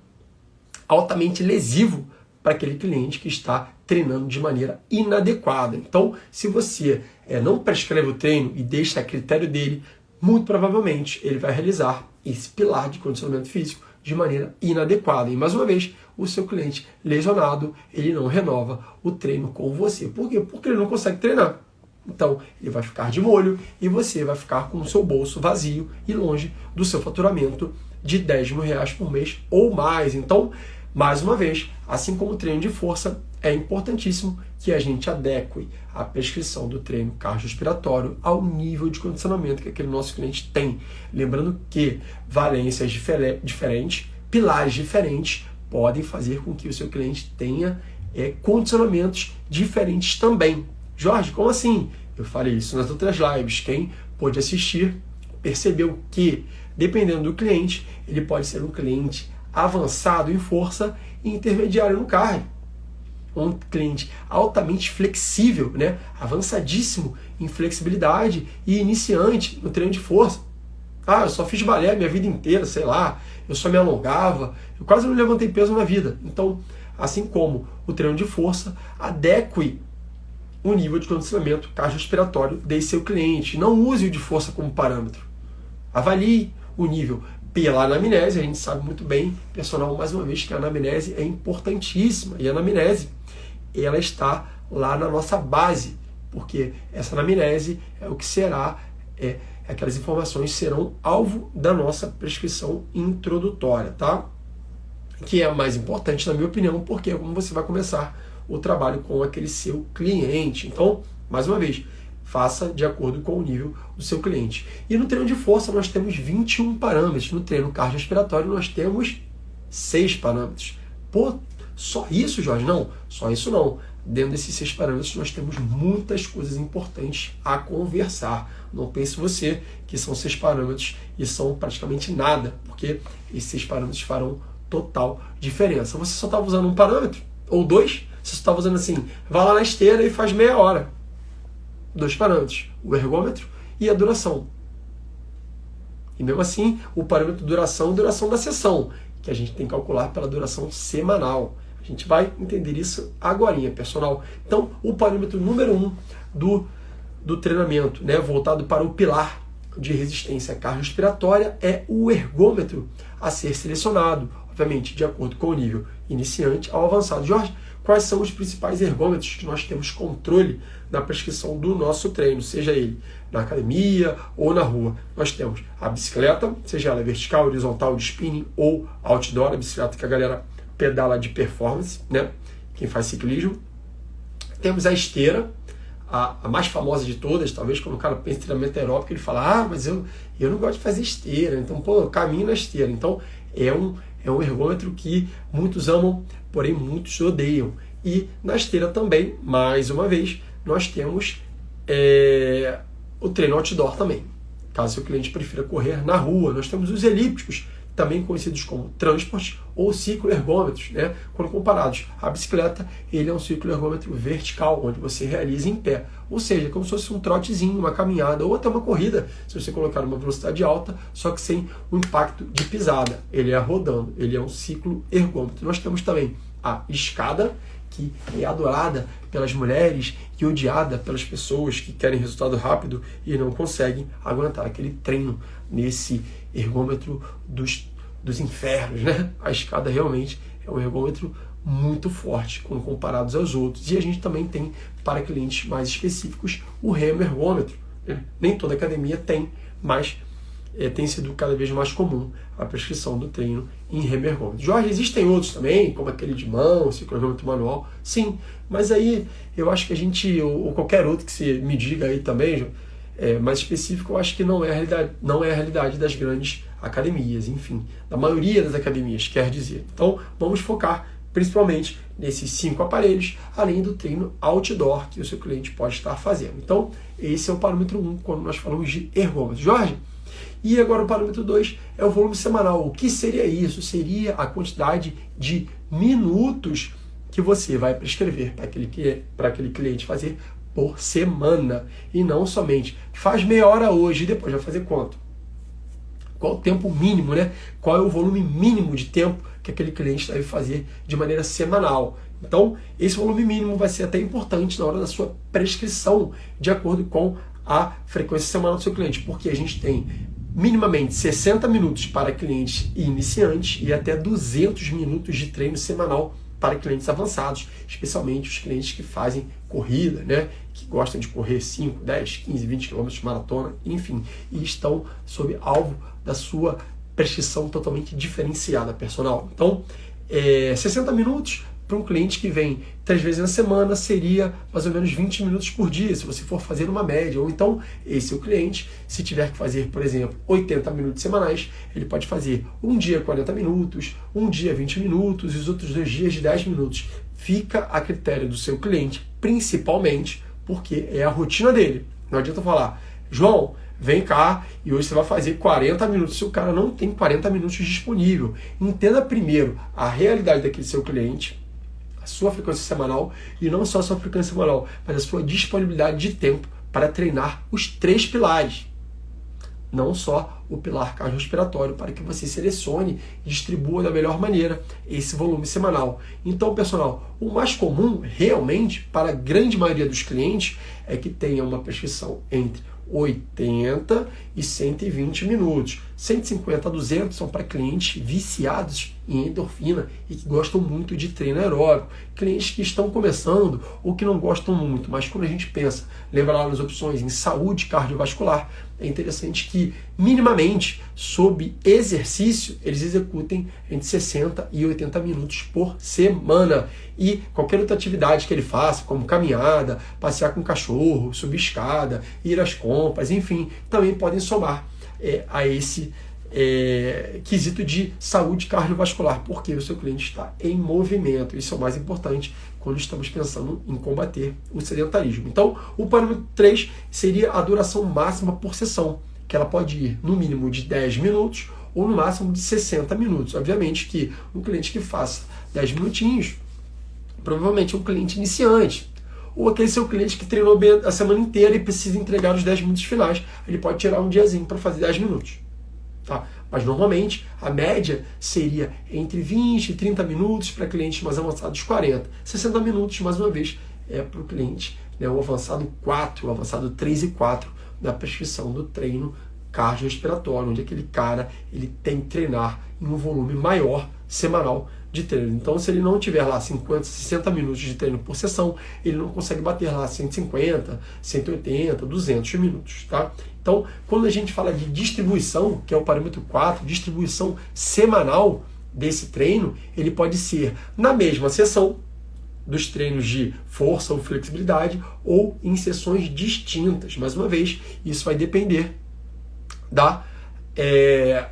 altamente lesivo para aquele cliente que está treinando de maneira inadequada. Então, se você não prescreve o treino e deixa a critério dele, muito provavelmente ele vai realizar esse pilar de condicionamento físico de maneira inadequada. E, mais uma vez, o seu cliente lesionado, ele não renova o treino com você. Por quê? Porque ele não consegue treinar. Então, ele vai ficar de molho e você vai ficar com o seu bolso vazio e longe do seu faturamento de R$10.000 por mês ou mais. Então, mais uma vez, assim como o treino de força, é importantíssimo que a gente adeque a prescrição do treino cardiorrespiratório ao nível de condicionamento que aquele nosso cliente tem. Lembrando que valências diferentes, pilares diferentes, podem fazer com que o seu cliente tenha condicionamentos diferentes também. Jorge, como assim? Eu falei isso nas outras lives. Quem pôde assistir percebeu que, dependendo do cliente, ele pode ser um cliente avançado em força e intermediário no cardio. Um cliente altamente flexível, né? Avançadíssimo em flexibilidade e iniciante no treino de força. Ah, eu só fiz balé minha vida inteira, sei lá, eu só me alongava, eu quase não levantei peso na vida. Então, assim como o treino de força, adeque o nível de condicionamento cardiorrespiratório desse seu cliente. Não use o de força como parâmetro. Avalie o nível pela anamnese. A gente sabe muito bem, personal, mais uma vez, que a anamnese é importantíssima. E a anamnese, ela está lá na nossa base, porque essa anamnese é o que será, aquelas informações serão alvo da nossa prescrição introdutória, tá? Que é a mais importante, na minha opinião, porque é como você vai começar o trabalho com aquele seu cliente. Então, mais uma vez, faça de acordo com o nível do seu cliente. E no treino de força nós temos 21 parâmetros. No treino cardiorrespiratório nós temos 6 parâmetros. Pô, só isso, Jorge? Não, só isso não. Dentro desses 6 parâmetros nós temos muitas coisas importantes a conversar. Não pense você que são 6 parâmetros e são praticamente nada, porque esses 6 parâmetros farão total diferença. Você só estava usando um parâmetro ou 2, você estava usando assim, vai lá na esteira e faz meia hora. 2 parâmetros, o ergômetro e a duração. E mesmo assim, o parâmetro duração da sessão, que a gente tem que calcular pela duração semanal. A gente vai entender isso agorinha, personal. Então, o parâmetro número 1 do treinamento, né, voltado para o pilar de resistência cardiorrespiratória, é o ergômetro a ser selecionado, obviamente, de acordo com o nível iniciante ao avançado. Jorge, quais são os principais ergômetros que nós temos controle na prescrição do nosso treino, seja ele na academia ou na rua? Nós temos a bicicleta, seja ela vertical, horizontal, de spinning ou outdoor, a bicicleta que a galera pedala de performance, né? Quem faz ciclismo. Temos a esteira, a mais famosa de todas, talvez quando o cara pensa em treinamento aeróbico, ele fala, mas eu não gosto de fazer esteira, então, eu caminho na esteira. Então, é um ergômetro que muitos amam, porém muitos odeiam. E na esteira também, mais uma vez, nós temos o treino outdoor também. Caso seu cliente prefira correr na rua, nós temos os elípticos, também conhecidos como transport ou cicloergômetros, né? Quando comparados à bicicleta, ele é um cicloergômetro vertical, onde você realiza em pé, ou seja, como se fosse um trotezinho, uma caminhada ou até uma corrida, se você colocar uma velocidade alta, só que sem o impacto de pisada. Ele é rodando, ele é um cicloergômetro. Nós temos também a escada, que é adorada pelas mulheres e odiada pelas pessoas que querem resultado rápido e não conseguem aguentar aquele treino nesse ergômetro dos infernos, né? A escada realmente é um ergômetro muito forte quando comparados aos outros. E a gente também tem, para clientes mais específicos, o remo ergômetro. Nem toda academia tem, mas tem sido cada vez mais comum a prescrição do treino em remo ergômetro. Jorge, existem outros também, como aquele de mão, cicloergômetro manual? Sim, mas aí eu acho que a gente, ou qualquer outro que você me diga aí também, mais específico, eu acho que não é a realidade das grandes academias, enfim, da maioria das academias, quer dizer. Então, vamos focar principalmente nesses 5 aparelhos, além do treino outdoor que o seu cliente pode estar fazendo. Então, esse é o parâmetro 1, quando nós falamos de ergômetro. Jorge, e agora o parâmetro 2 é o volume semanal. O que seria isso? Seria a quantidade de minutos que você vai prescrever para aquele cliente fazer por semana. E não somente faz meia hora hoje e depois vai fazer quanto? Qual o tempo mínimo, né? Qual é o volume mínimo de tempo que aquele cliente deve fazer de maneira semanal? Então, esse volume mínimo vai ser até importante na hora da sua prescrição, de acordo com a frequência semanal do seu cliente, porque a gente tem minimamente 60 minutos para clientes iniciantes e até 200 minutos de treino semanal para clientes avançados, especialmente os clientes que fazem corrida, né? Que gostam de correr 5, 10, 15, 20 km de maratona, enfim, e estão sob alvo da sua prescrição totalmente diferenciada, personal. Então, 60 minutos para um cliente que vem 3 vezes na semana seria mais ou menos 20 minutos por dia, se você for fazer uma média. Ou então, esse é o cliente, se tiver que fazer, por exemplo, 80 minutos semanais, ele pode fazer um dia 40 minutos, um dia 20 minutos e os outros 2 dias de 10 minutos. Fica a critério do seu cliente, principalmente porque é a rotina dele. Não adianta falar, João, vem cá e hoje você vai fazer 40 minutos. Se o cara não tem 40 minutos disponível, entenda primeiro a realidade daquele seu cliente, a sua frequência semanal, e não só a sua frequência semanal, mas a sua disponibilidade de tempo para treinar os 3 pilares. Não só o pilar cardiorrespiratório, para que você selecione e distribua da melhor maneira esse volume semanal. Então, pessoal, o mais comum realmente para a grande maioria dos clientes é que tenha uma prescrição entre 80 e 120 minutos. 150 a 200 são para clientes viciados em endorfina e que gostam muito de treino aeróbico. Clientes que estão começando ou que não gostam muito, mas quando a gente pensa, lembra lá nas opções em saúde cardiovascular, é interessante que minimamente, sob exercício, eles executem entre 60 e 80 minutos por semana. E qualquer outra atividade que ele faça, como caminhada, passear com o cachorro, subir escada, ir às compras, enfim, também podem somar a esse quesito de saúde cardiovascular, porque o seu cliente está em movimento. Isso é o mais importante quando estamos pensando em combater o sedentarismo. Então, o parâmetro 3 seria a duração máxima por sessão, que ela pode ir no mínimo de 10 minutos ou no máximo de 60 minutos. Obviamente que um cliente que faça 10 minutinhos, provavelmente é um cliente iniciante, ou aquele seu cliente que treinou bem a semana inteira e precisa entregar os 10 minutos finais, ele pode tirar um diazinho para fazer 10 minutos. Tá? Mas normalmente a média seria entre 20 e 30 minutos para clientes mais avançados, 40. 60 minutos, mais uma vez, é para o cliente, né, o avançado 4, o avançado 3 e 4 da prescrição do treino cardiorrespiratório, onde aquele cara ele tem que treinar em um volume maior semanal de treino. Então, se ele não tiver lá 50, 60 minutos de treino por sessão, ele não consegue bater lá 150, 180, 200 minutos, tá? Então, quando a gente fala de distribuição, que é o parâmetro 4, distribuição semanal desse treino, ele pode ser na mesma sessão, dos treinos de força ou flexibilidade ou em sessões distintas. Mais uma vez, isso vai depender da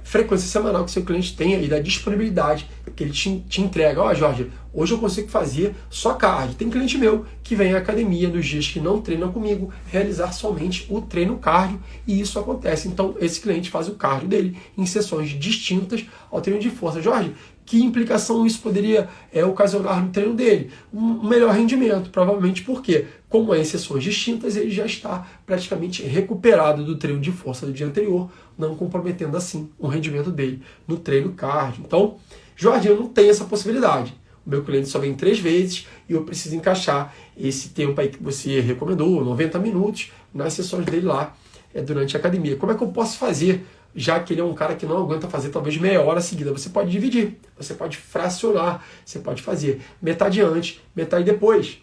frequência semanal que seu cliente tem e da disponibilidade que ele te entrega. Ó, Jorge, hoje eu consigo fazer só cardio. Tem cliente meu que vem à academia nos dias que não treina comigo, realizar somente o treino cardio, e isso acontece. Então, esse cliente faz o cardio dele em sessões distintas ao treino de força. Jorge, que implicação isso poderia ocasionar no treino dele? Um melhor rendimento, provavelmente porque, como é em sessões distintas, ele já está praticamente recuperado do treino de força do dia anterior, não comprometendo assim o rendimento dele no treino cardio. Então, Jorge, eu não tenho essa possibilidade. O meu cliente só vem 3 vezes e eu preciso encaixar esse tempo aí que você recomendou, 90 minutos, nas sessões dele lá durante a academia. Como é que eu posso fazer, já que ele é um cara que não aguenta fazer talvez meia hora seguida? Você pode dividir, você pode fracionar, você pode fazer metade antes, metade depois.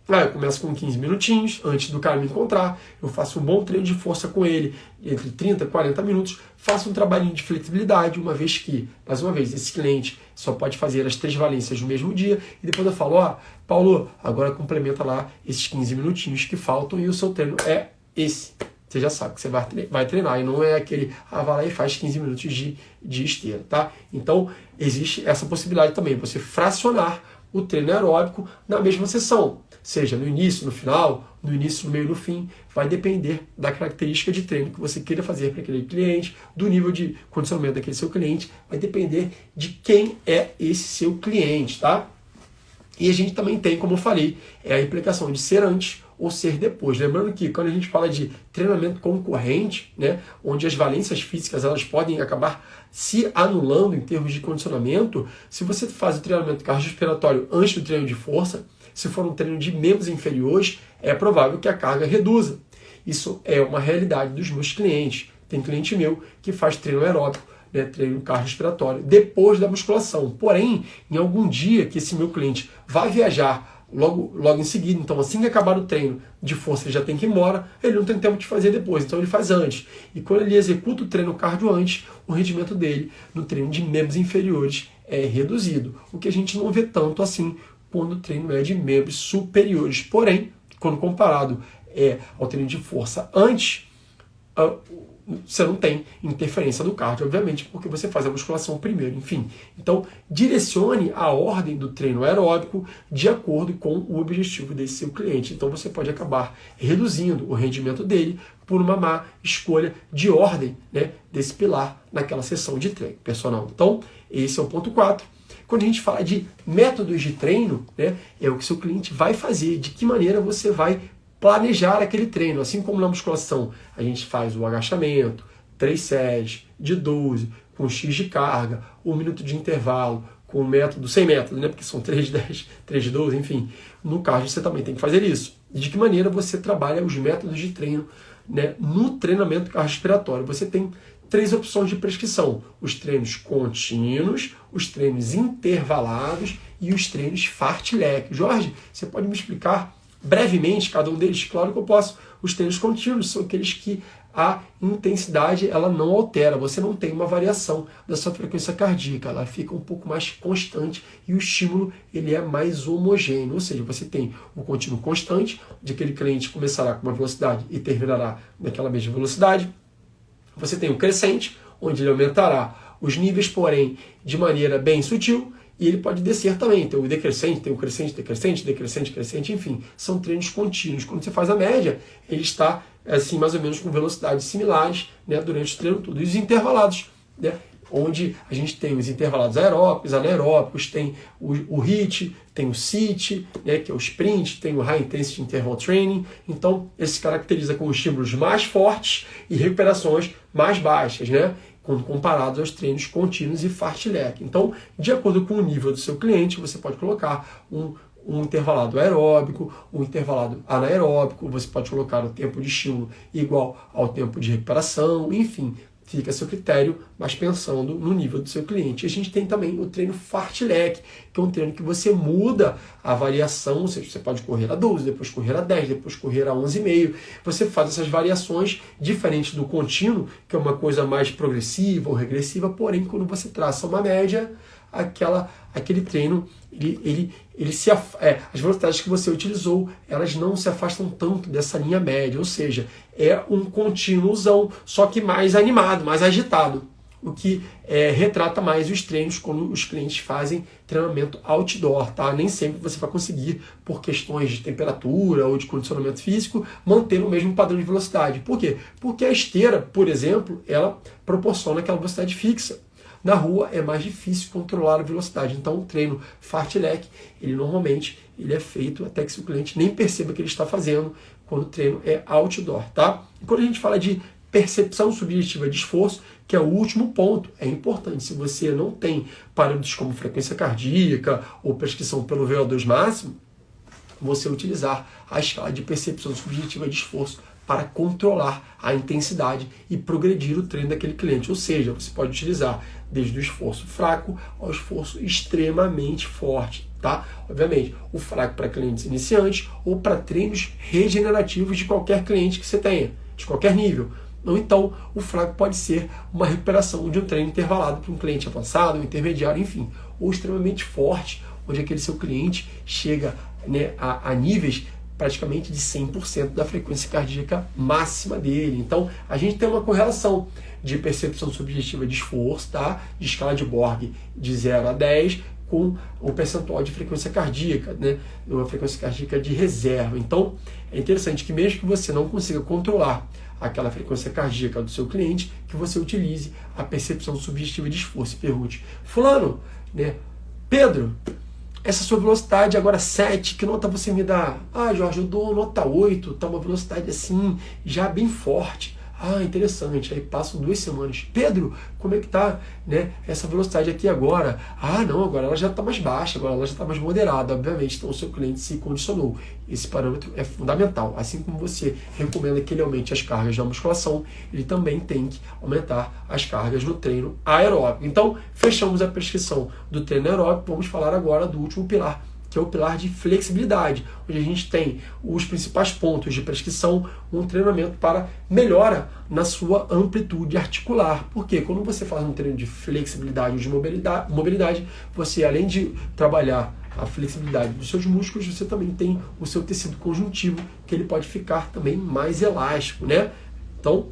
Eu começo com 15 minutinhos antes do cara me encontrar, eu faço um bom treino de força com ele, entre 30 e 40 minutos, faço um trabalhinho de flexibilidade, uma vez que, mais uma vez, esse cliente só pode fazer as 3 valências no mesmo dia, e depois eu falo, Paulo, agora complementa lá esses 15 minutinhos que faltam e o seu treino é esse. Você já sabe que você vai treinar, e não é aquele, vai lá e faz 15 minutos de esteira, tá? Então, existe essa possibilidade também, você fracionar o treino aeróbico na mesma sessão, seja no início, no final, no início, no meio, no fim, vai depender da característica de treino que você queira fazer para aquele cliente, do nível de condicionamento daquele seu cliente, vai depender de quem é esse seu cliente, tá? E a gente também tem, como eu falei, a implicação de ser antes ou ser depois. Lembrando que quando a gente fala de treinamento concorrente, né, onde as valências físicas elas podem acabar se anulando em termos de condicionamento, se você faz o treinamento cardiorrespiratório antes do treino de força, se for um treino de membros inferiores, é provável que a carga reduza. Isso é uma realidade dos meus clientes. Tem cliente meu que faz treino aeróbico, né, treino cardiorrespiratório, depois da musculação. Porém, em algum dia que esse meu cliente vai viajar logo em seguida, então assim que acabar o treino de força ele já tem que ir embora, ele não tem tempo de fazer depois, então ele faz antes. E quando ele executa o treino cardio antes, o rendimento dele no treino de membros inferiores é reduzido, o que a gente não vê tanto assim quando o treino é de membros superiores. Porém, quando comparado ao treino de força antes, você não tem interferência do cardio, obviamente, porque você faz a musculação primeiro, enfim. Então, direcione a ordem do treino aeróbico de acordo com o objetivo desse seu cliente. Então, você pode acabar reduzindo o rendimento dele por uma má escolha de ordem, né, desse pilar naquela sessão de treino personal. Então, esse é o ponto 4. Quando a gente fala de métodos de treino, né, é o que seu cliente vai fazer, de que maneira você vai planejar aquele treino. Assim como na musculação, a gente faz o agachamento, 3 séries de 12, com X de carga, 1 minuto de intervalo, com o método, sem método, né, porque são 3 de 10, 3 de 12, enfim. No cardio você também tem que fazer isso. De que maneira você trabalha os métodos de treino, né, no treinamento cardiorrespiratório? Você tem 3 opções de prescrição: os treinos contínuos, os treinos intervalados e os treinos fartlek. Jorge, você pode me explicar brevemente cada um deles? Claro que eu posso. Os treinos contínuos são aqueles que a intensidade ela não altera, você não tem uma variação da sua frequência cardíaca, ela fica um pouco mais constante e o estímulo ele é mais homogêneo, ou seja, você tem o contínuo constante, onde aquele cliente começará com uma velocidade e terminará naquela mesma velocidade. Você tem o crescente, onde ele aumentará os níveis, porém de maneira bem sutil, e ele pode descer também. Tem o decrescente, tem o crescente, decrescente, decrescente, crescente, enfim. São treinos contínuos. Quando você faz a média, ele está assim, mais ou menos com velocidades similares, né, durante o treino todo. E os intervalados, né, onde a gente tem os intervalados aeróbicos, anaeróbicos, tem o HIIT, tem o CIT, né, que é o sprint, tem o High Intensity Interval Training. Então, ele se caracteriza com estímulos mais fortes e recuperações mais baixas, né, quando comparados aos treinos contínuos e fartlek. Então, de acordo com o nível do seu cliente, você pode colocar um intervalado aeróbico, um intervalado anaeróbico, você pode colocar o tempo de estímulo igual ao tempo de recuperação, enfim, fica a seu critério, mas pensando no nível do seu cliente. A gente tem também o treino fartlek, que é um treino que você muda a variação, ou seja, você pode correr a 12, depois correr a 10, depois correr a 11,5. Você faz essas variações diferentes do contínuo, que é uma coisa mais progressiva ou regressiva, porém, quando você traça uma média, aquele treino, as velocidades que você utilizou, elas não se afastam tanto dessa linha média, ou seja, é um contínuozão, só que mais animado, mais agitado, o que retrata mais os treinos quando os clientes fazem treinamento outdoor, tá? Nem sempre você vai conseguir, por questões de temperatura ou de condicionamento físico, manter o mesmo padrão de velocidade. Por quê? Porque a esteira, por exemplo, ela proporciona aquela velocidade fixa. Na rua é mais difícil controlar a velocidade, então o treino fartlek, ele normalmente é feito até que o cliente nem perceba que ele está fazendo quando o treino é outdoor, tá? E quando a gente fala de percepção subjetiva de esforço, que é o último ponto, é importante. Se você não tem parâmetros como frequência cardíaca ou prescrição pelo VO2 máximo, você utilizar a escala de percepção subjetiva de esforço para controlar a intensidade e progredir o treino daquele cliente. Ou seja, você pode utilizar desde o esforço fraco ao esforço extremamente forte, tá? Obviamente, o fraco para clientes iniciantes ou para treinos regenerativos de qualquer cliente que você tenha, de qualquer nível. Ou então, o fraco pode ser uma recuperação de um treino intervalado para um cliente avançado, um intermediário, enfim. Ou extremamente forte, onde aquele seu cliente chega, né, a níveis praticamente de 100% da frequência cardíaca máxima dele. Então, a gente tem uma correlação de percepção subjetiva de esforço, tá? De escala de Borg de 0 a 10, com o percentual de frequência cardíaca, né? Uma frequência cardíaca de reserva. Então, é interessante que mesmo que você não consiga controlar aquela frequência cardíaca do seu cliente, que você utilize a percepção subjetiva de esforço. Pergunte, fulano, né? Pedro, essa sua velocidade agora 7, que nota você me dá? Ah, Jorge, eu dou nota 8, tá uma velocidade assim, já bem forte. Ah, interessante. Aí passam 2 semanas. Pedro, como é que tá, né, essa velocidade aqui agora? Ah, não, agora ela já está mais baixa, agora ela já está mais moderada, obviamente. Então o seu cliente se condicionou. Esse parâmetro é fundamental. Assim como você recomenda que ele aumente as cargas na musculação, ele também tem que aumentar as cargas no treino aeróbico. Então, fechamos a prescrição do treino aeróbico. Vamos falar agora do último pilar, que é o pilar de flexibilidade, onde a gente tem os principais pontos de prescrição, um treinamento para melhora na sua amplitude articular. Porque quando você faz um treino de flexibilidade ou de mobilidade, você, além de trabalhar a flexibilidade dos seus músculos, você também tem o seu tecido conjuntivo, que ele pode ficar também mais elástico, né? Então,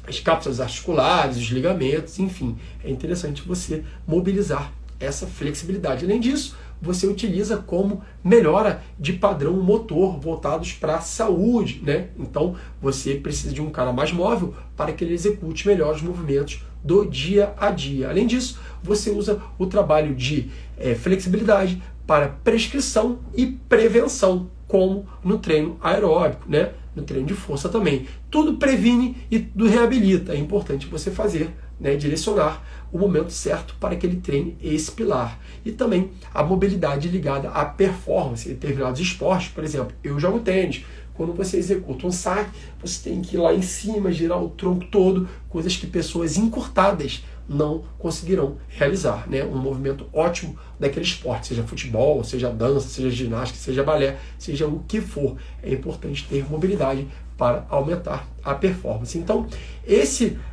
as cápsulas articulares, os ligamentos, enfim, é interessante você mobilizar essa flexibilidade. Além disso, você utiliza como melhora de padrão motor voltados para a saúde, né? Então, você precisa de um cara mais móvel para que ele execute melhor os movimentos do dia a dia. Além disso, você usa o trabalho de flexibilidade para prescrição e prevenção, como no treino aeróbico, né? No treino de força também. Tudo previne e tudo reabilita. É importante você fazer, né, direcionar o momento certo para que ele treine esse pilar. E também a mobilidade ligada à performance em determinados esportes. Por exemplo, eu jogo tênis. Quando você executa um saque, você tem que ir lá em cima, girar o tronco todo, coisas que pessoas encurtadas não conseguirão realizar, né? Um movimento ótimo daquele esporte, seja futebol, seja dança, seja ginástica, seja balé, seja o que for. É importante ter mobilidade para aumentar a performance. Então,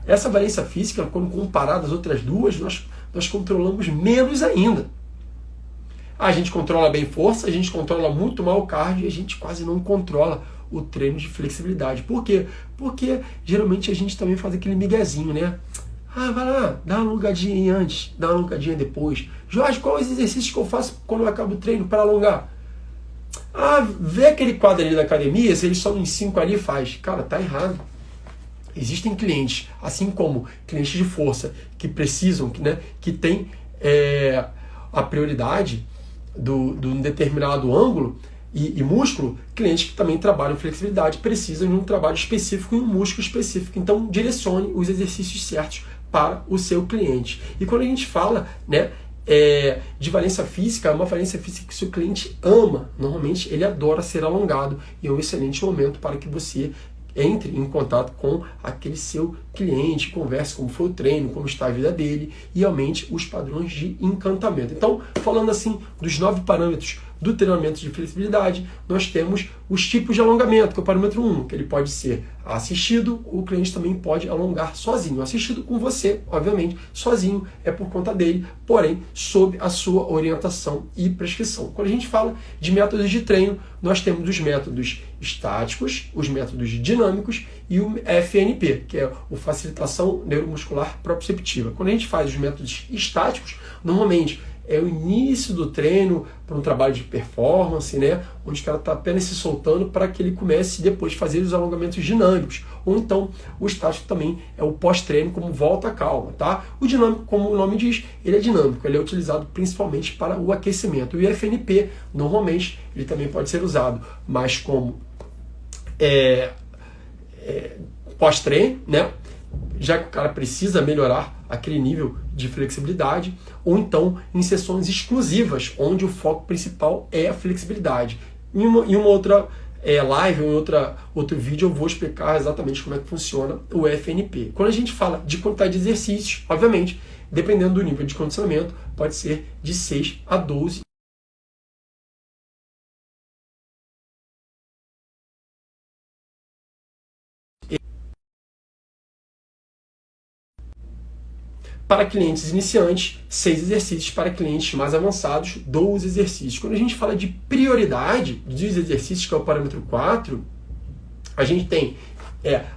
essa valência física, quando comparada às outras duas, nós controlamos menos ainda. A gente controla bem força, a gente controla muito mal o cardio e a gente quase não controla o treino de flexibilidade. Por quê? Porque geralmente a gente também faz aquele miguezinho, né? Ah, vai lá, dá uma alongadinha antes, dá uma alongadinha depois. Jorge, qual é os exercícios que eu faço quando eu acabo o treino para alongar? Ah, vê aquele quadro ali da academia, se eles só em 5 ali faz. Cara, tá errado. Existem clientes, assim como clientes de força, que precisam, né, que tem a prioridade de um determinado ângulo e músculo, clientes que também trabalham flexibilidade precisam de um trabalho específico e um músculo específico. Então, direcione os exercícios certos para o seu cliente. E quando a gente fala, né, de valência física, é uma valência física que o seu cliente ama. Normalmente, ele adora ser alongado e é um excelente momento para que você entre em contato com aquele seu cliente, converse como foi o treino, como está a vida dele e aumente os padrões de encantamento. Então, falando assim dos 9 parâmetros do treinamento de flexibilidade, nós temos os tipos de alongamento, que é o parâmetro 1, que ele pode ser assistido, o cliente também pode alongar sozinho. Assistido com você, obviamente, sozinho é por conta dele, porém, sob a sua orientação e prescrição. Quando a gente fala de métodos de treino, nós temos os métodos estáticos, os métodos dinâmicos e o FNP, que é o Facilitação Neuromuscular Proprioceptiva. Quando a gente faz os métodos estáticos, normalmente é o início do treino para um trabalho de performance, né? Onde o cara está apenas se soltando para que ele comece depois a fazer os alongamentos dinâmicos. Ou então, o estático também é o pós-treino como volta à calma, tá? O dinâmico, como o nome diz, ele é dinâmico, ele é utilizado principalmente para o aquecimento. E o FNP, normalmente, ele também pode ser usado mais como pós-treino, né? Já que o cara precisa melhorar aquele nível de flexibilidade, ou então em sessões exclusivas, onde o foco principal é a flexibilidade. Em uma outra live, ou em outro vídeo, eu vou explicar exatamente como é que funciona o FNP. Quando a gente fala de quantidade de exercícios, obviamente, dependendo do nível de condicionamento, pode ser de 6 a 12. Para clientes iniciantes, 6 exercícios. Para clientes mais avançados, 12 exercícios. Quando a gente fala de prioridade dos exercícios, que é o parâmetro 4, a gente tem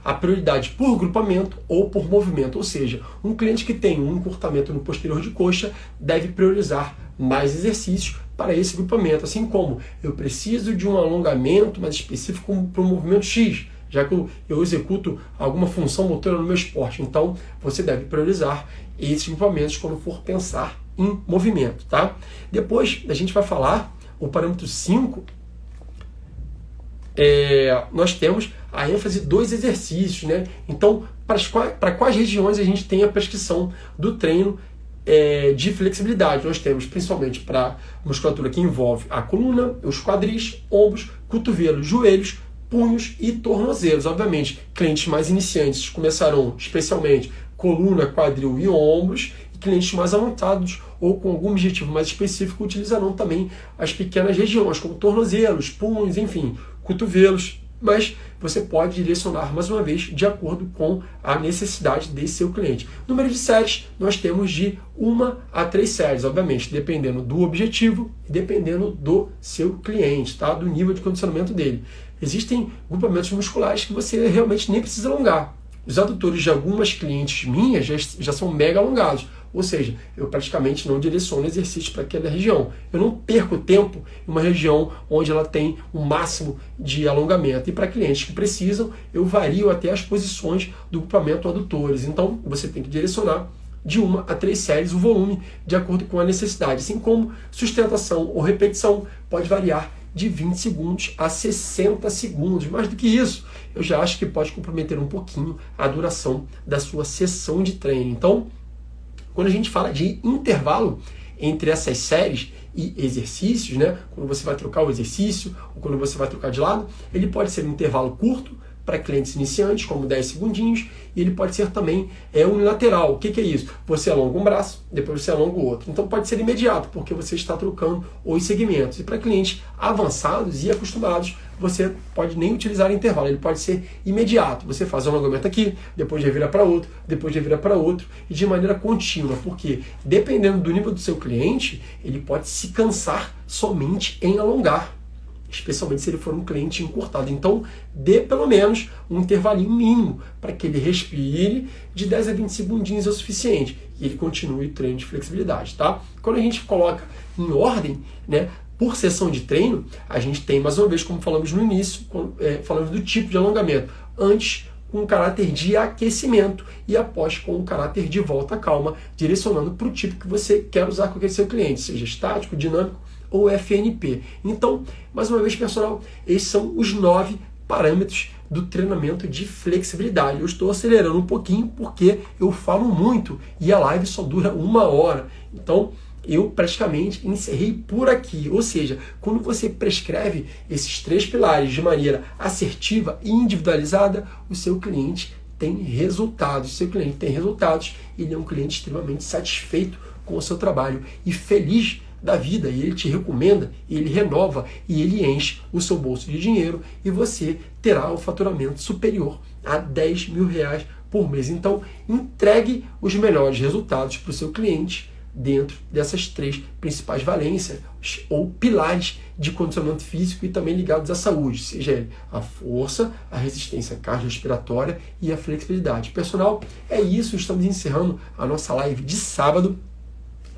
a prioridade por grupamento ou por movimento. Ou seja, um cliente que tem um encurtamento no posterior de coxa deve priorizar mais exercícios para esse grupamento. Assim como eu preciso de um alongamento mais específico para o movimento X, já que eu executo alguma função motora no meu esporte. Então, você deve priorizar esses grupamentos quando for pensar em movimento, tá? Depois, a gente vai falar, o parâmetro 5, nós temos a ênfase dos exercícios, né? Então, para quais regiões a gente tem a prescrição do treino de flexibilidade? Nós temos principalmente para musculatura que envolve a coluna, os quadris, ombros, cotovelos, joelhos, punhos e tornozelos. Obviamente, clientes mais iniciantes começarão especialmente coluna, quadril e ombros, e clientes mais avançados ou com algum objetivo mais específico utilizarão também as pequenas regiões, como tornozelos, punhos, enfim, cotovelos, mas você pode direcionar mais uma vez de acordo com a necessidade desse seu cliente. Número de séries, nós temos de 1 a 3 séries, obviamente, dependendo do objetivo e dependendo do seu cliente, tá? Do nível de condicionamento dele. Existem grupamentos musculares que você realmente nem precisa alongar. Os adutores de algumas clientes minhas já são mega alongados. Ou seja, eu praticamente não direciono exercício para aquela região. Eu não perco tempo em uma região onde ela tem um máximo de alongamento. E para clientes que precisam, eu vario até as posições do grupamento adutores. Então, você tem que direcionar de 1 a 3 séries o volume de acordo com a necessidade. Assim como sustentação ou repetição pode variar de 20 segundos a 60 segundos. Mais do que isso, eu já acho que pode comprometer um pouquinho a duração da sua sessão de treino. Então, quando a gente fala de intervalo entre essas séries e exercícios, né, quando você vai trocar o exercício ou quando você vai trocar de lado, ele pode ser um intervalo curto para clientes iniciantes, como 10 segundinhos, e ele pode ser também unilateral. O que é isso? Você alonga um braço, depois você alonga o outro. Então pode ser imediato, porque você está trocando os segmentos. E para clientes avançados e acostumados, você pode nem utilizar intervalo, ele pode ser imediato. Você faz um alongamento aqui, depois já vira para outro, depois já vira para outro, e de maneira contínua, porque dependendo do nível do seu cliente, ele pode se cansar somente em alongar, especialmente se ele for um cliente encurtado. Então, dê pelo menos um intervalinho mínimo para que ele respire, de 10 a 20 segundinhos é o suficiente, e ele continue o treino de flexibilidade, tá? Quando a gente coloca em ordem, né, por sessão de treino, a gente tem, mais uma vez, como falamos no início, falamos do tipo de alongamento. Antes, com um caráter de aquecimento, e após, com um caráter de volta à calma, direcionando para o tipo que você quer usar com aquele seu cliente, seja estático, dinâmico ou FNP. Então, mais uma vez, pessoal, esses são os 9 parâmetros do treinamento de flexibilidade. Eu estou acelerando um pouquinho porque eu falo muito e a live só dura 1 hora. Então, eu praticamente encerrei por aqui. Ou seja, quando você prescreve esses 3 pilares de maneira assertiva e individualizada, o seu cliente tem resultados. O seu cliente tem resultados, ele é um cliente extremamente satisfeito com o seu trabalho e feliz da vida, e ele te recomenda, ele renova e ele enche o seu bolso de dinheiro e você terá o faturamento superior a R$ 10.000 por mês. Então, entregue os melhores resultados para o seu cliente dentro dessas 3 principais valências ou pilares de condicionamento físico e também ligados à saúde, seja ele a força, a resistência cardiorrespiratória e a flexibilidade. Pessoal, é isso, estamos encerrando a nossa live de sábado.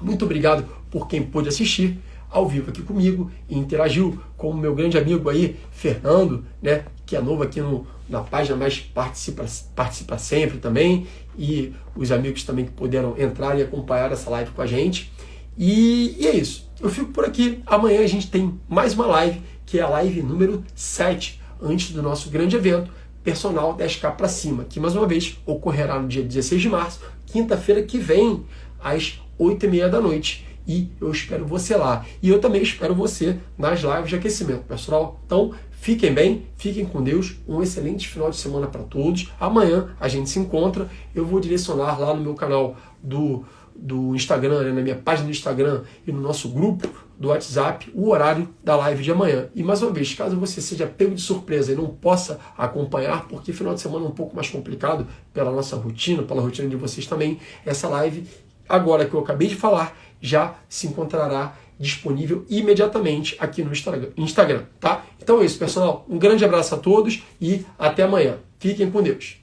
Muito obrigado por quem pôde assistir ao vivo aqui comigo e interagiu com o meu grande amigo aí, Fernando, né, que é novo aqui na página, mas participa sempre também, e os amigos também que puderam entrar e acompanhar essa live com a gente. E é isso. Eu fico por aqui. Amanhã a gente tem mais uma live, que é a live número 7, antes do nosso grande evento, Personal 10K para cima, que mais uma vez ocorrerá no dia 16 de março, quinta-feira que vem, às 8h30 da noite. E eu espero você lá. E eu também espero você nas lives de aquecimento, pessoal. Então, fiquem bem, fiquem com Deus. Um excelente final de semana para todos. Amanhã a gente se encontra. Eu vou direcionar lá no meu canal do Instagram, né, na minha página do Instagram e no nosso grupo do WhatsApp, o horário da live de amanhã. E mais uma vez, caso você seja pego de surpresa e não possa acompanhar, porque final de semana é um pouco mais complicado pela nossa rotina, pela rotina de vocês também, essa live, agora que eu acabei de falar, já se encontrará disponível imediatamente aqui no Instagram, tá? Então é isso, pessoal. Um grande abraço a todos e até amanhã. Fiquem com Deus.